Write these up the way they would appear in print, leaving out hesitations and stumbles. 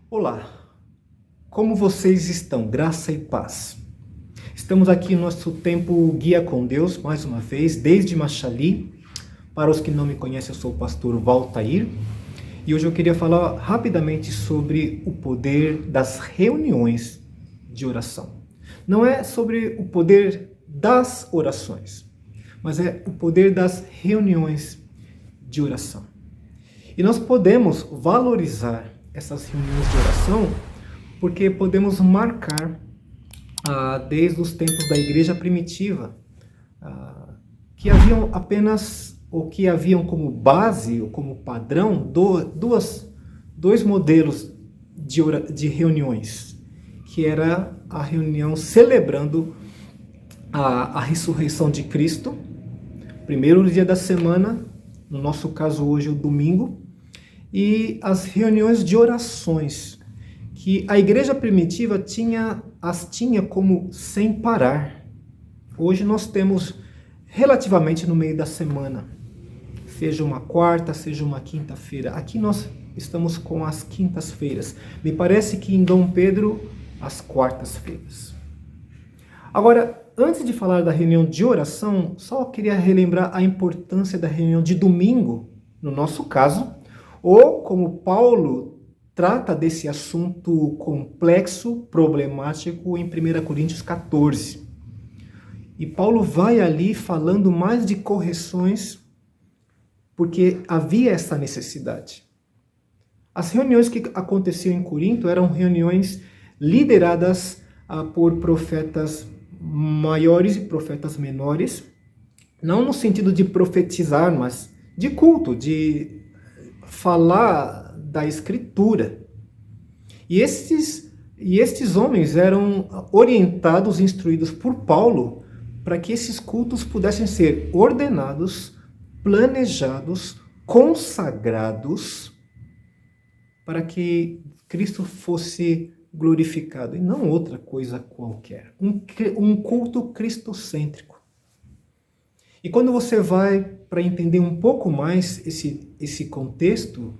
Olá, como vocês estão? Graça e paz. Estamos aqui no nosso tempo Guia com Deus, mais uma vez, desde Machali. Para os que não me conhecem, eu sou o pastor Valtair. E hoje eu queria falar rapidamente sobre o poder das reuniões de oração. Não é sobre o poder das orações, mas é o poder das reuniões de oração. E nós podemos valorizar essas reuniões de oração porque podemos marcar desde os tempos da igreja primitiva que haviam apenas, ou que haviam como base, ou como padrão, dois modelos de reuniões, que era a reunião celebrando a ressurreição de Cristo, primeiro dia da semana, no nosso caso hoje o domingo, e as reuniões de orações, que a igreja primitiva as tinha como sem parar. Hoje nós temos relativamente no meio da semana, seja uma quarta, seja uma quinta-feira. Aqui nós estamos com as quintas-feiras. Me parece que em Dom Pedro, as quartas-feiras. Agora, antes de falar da reunião de oração, só queria relembrar a importância da reunião de domingo, no nosso caso, ou como Paulo trata desse assunto complexo, problemático em 1 Coríntios 14. E Paulo vai ali falando mais de correções, porque havia essa necessidade. As reuniões que aconteciam em Corinto eram reuniões lideradas por profetas maiores e profetas menores, não no sentido de profetizar, mas de culto, de falar da Escritura. E estes homens eram orientados, instruídos por Paulo, para que esses cultos pudessem ser ordenados, planejados, consagrados, para que Cristo fosse glorificado, e não outra coisa qualquer. Um culto cristocêntrico. E quando você vai para entender um pouco mais esse contexto,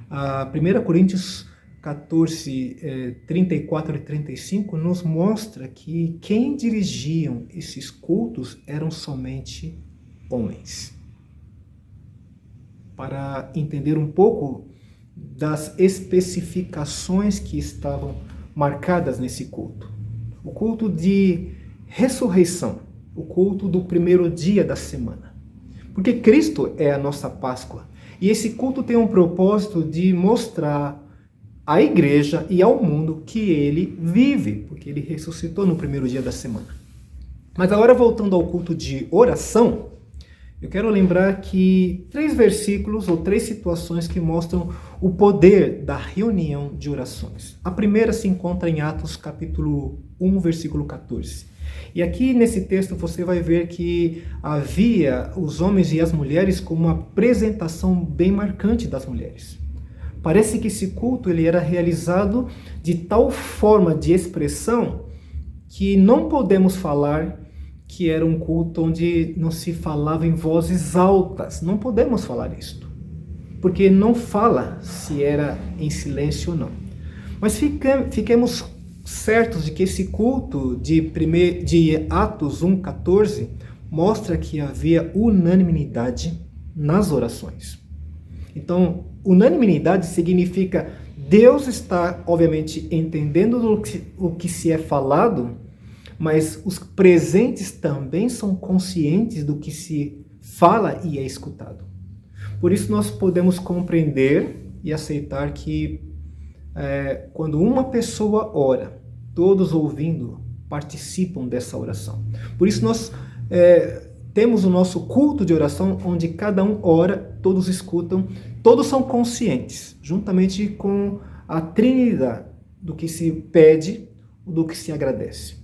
a 1 Coríntios 14, 34 e 35 nos mostra que quem dirigiam esses cultos eram somente homens. Para entender um pouco das especificações que estavam marcadas nesse culto. O culto de ressurreição, o culto do primeiro dia da semana. Porque Cristo é a nossa Páscoa. E esse culto tem um propósito de mostrar à igreja e ao mundo que ele vive, porque ele ressuscitou no primeiro dia da semana. Mas agora, voltando ao culto de oração, eu quero lembrar que 3 versículos ou 3 situações que mostram o poder da reunião de orações. A primeira se encontra em Atos capítulo 1, versículo 14. E aqui nesse texto você vai ver que havia os homens e as mulheres com uma apresentação bem marcante das mulheres. Parece que esse culto ele era realizado de tal forma de expressão que não podemos falar que era um culto onde não se falava em vozes altas. Não podemos falar isto, porque não fala se era em silêncio ou não. Mas fiquemos certos de que esse culto de Atos 1,14 mostra que havia unanimidade nas orações. Então, unanimidade significa Deus está, obviamente, entendendo o que se é falado, mas os presentes também são conscientes do que se fala e é escutado. Por isso nós podemos compreender e aceitar que quando uma pessoa ora, todos ouvindo participam dessa oração. Por isso nós temos o nosso culto de oração, onde cada um ora, todos escutam, todos são conscientes, juntamente com a Trindade, do que se pede, do que se agradece.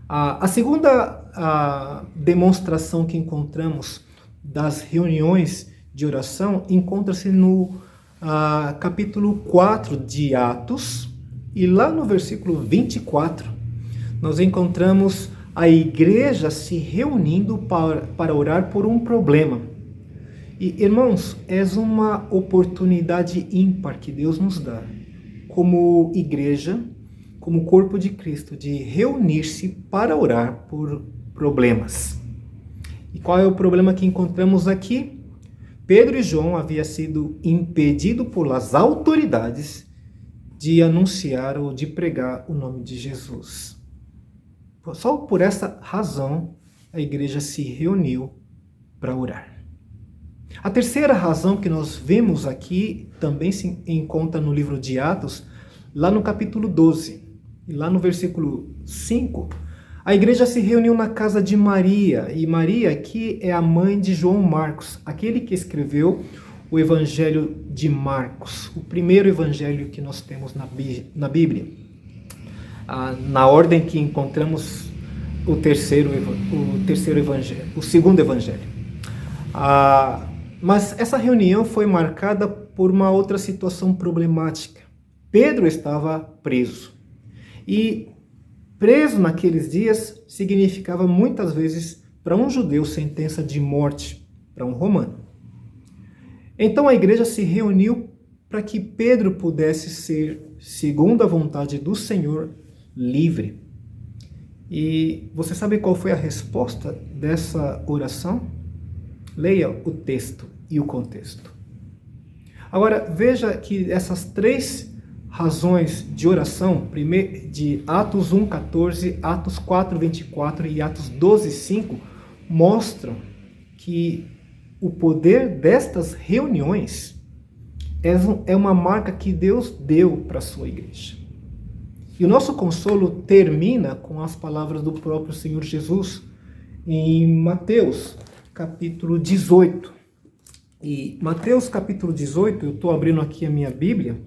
A segunda demonstração que encontramos das reuniões de oração encontra-se no capítulo 4 de Atos, e lá no versículo 24, nós encontramos a igreja se reunindo para orar por um problema. E, irmãos, é uma oportunidade ímpar que Deus nos dá como igreja, como corpo de Cristo, de reunir-se para orar por problemas. E qual é o problema que encontramos aqui? Pedro e João haviam sido impedidos pelas autoridades de anunciar ou de pregar o nome de Jesus. Só por essa razão a igreja se reuniu para orar. A terceira razão que nós vemos aqui também se encontra no livro de Atos, lá no capítulo 12, e lá no versículo 5, a igreja se reuniu na casa de Maria, e Maria aqui é a mãe de João Marcos, aquele que escreveu o Evangelho de Marcos, o primeiro evangelho que nós temos na Bíblia. Na ordem que encontramos o segundo evangelho. Mas essa reunião foi marcada por uma outra situação problemática. Pedro estava preso. E preso naqueles dias significava muitas vezes para um judeu sentença de morte, para um romano. Então a igreja se reuniu para que Pedro pudesse ser, segundo a vontade do Senhor, livre. E você sabe qual foi a resposta dessa oração? Leia o texto e o contexto. Agora, veja que essas três razões de oração, de Atos 1,14, Atos 4,24 e Atos 12,5, mostram que o poder destas reuniões é uma marca que Deus deu para a sua igreja. E o nosso consolo termina com as palavras do próprio Senhor Jesus em Mateus, capítulo 18. E Mateus, capítulo 18, eu estou abrindo aqui a minha Bíblia,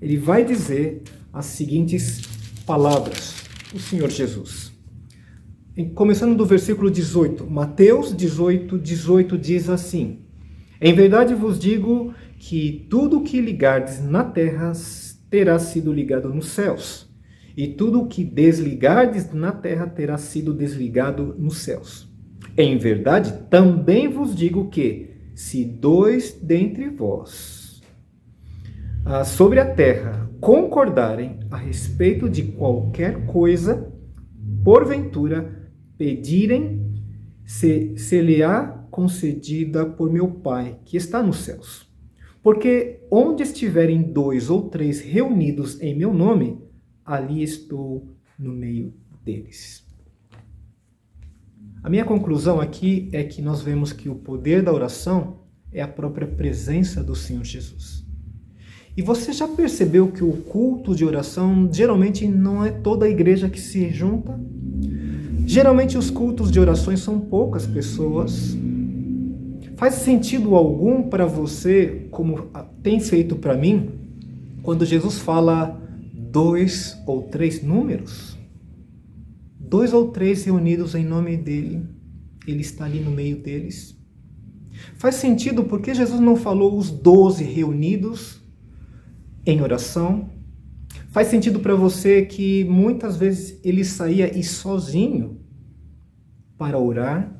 ele vai dizer as seguintes palavras, o Senhor Jesus. Começando do versículo 18, Mateus 18, 18 diz assim: Em verdade vos digo que tudo o que ligardes na terra terá sido ligado nos céus, e tudo o que desligardes na terra terá sido desligado nos céus. Em verdade, também vos digo que, se dois dentre vós sobre a terra concordarem a respeito de qualquer coisa, porventura pedirem, se-lhe-á concedida por meu Pai, que está nos céus. Porque onde estiverem dois ou três reunidos em meu nome, ali estou no meio deles. A minha conclusão aqui é que nós vemos que o poder da oração é a própria presença do Senhor Jesus. E você já percebeu que o culto de oração geralmente não é toda a igreja que se junta? Geralmente os cultos de orações são poucas pessoas. Faz sentido algum para você, como tem feito para mim, quando Jesus fala 2 ou 3 números? 2 ou 3 reunidos em nome dele, ele está ali no meio deles. Faz sentido porque Jesus não falou os 12 reunidos em oração. Faz sentido para você que muitas vezes ele saía sozinho para orar.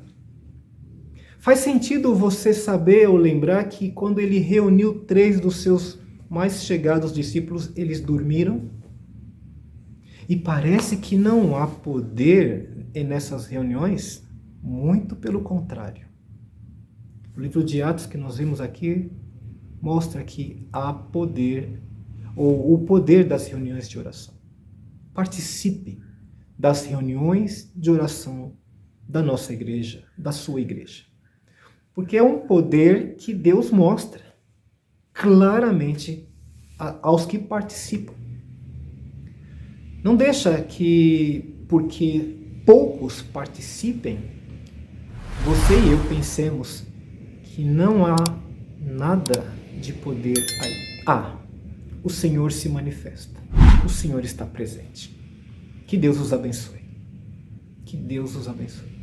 Faz sentido você saber ou lembrar que quando ele reuniu 3 dos seus mais chegados discípulos, eles dormiram. E parece que não há poder nessas reuniões, muito pelo contrário. O livro de Atos que nós vimos aqui mostra que há poder, ou o poder das reuniões de oração. Participe das reuniões de oração da nossa igreja, da sua igreja. Porque é um poder que Deus mostra claramente aos que participam. Não deixa que, porque poucos participem, você e eu pensemos que não há nada de poder aí. O Senhor se manifesta. O Senhor está presente. Que Deus os abençoe. Que Deus os abençoe.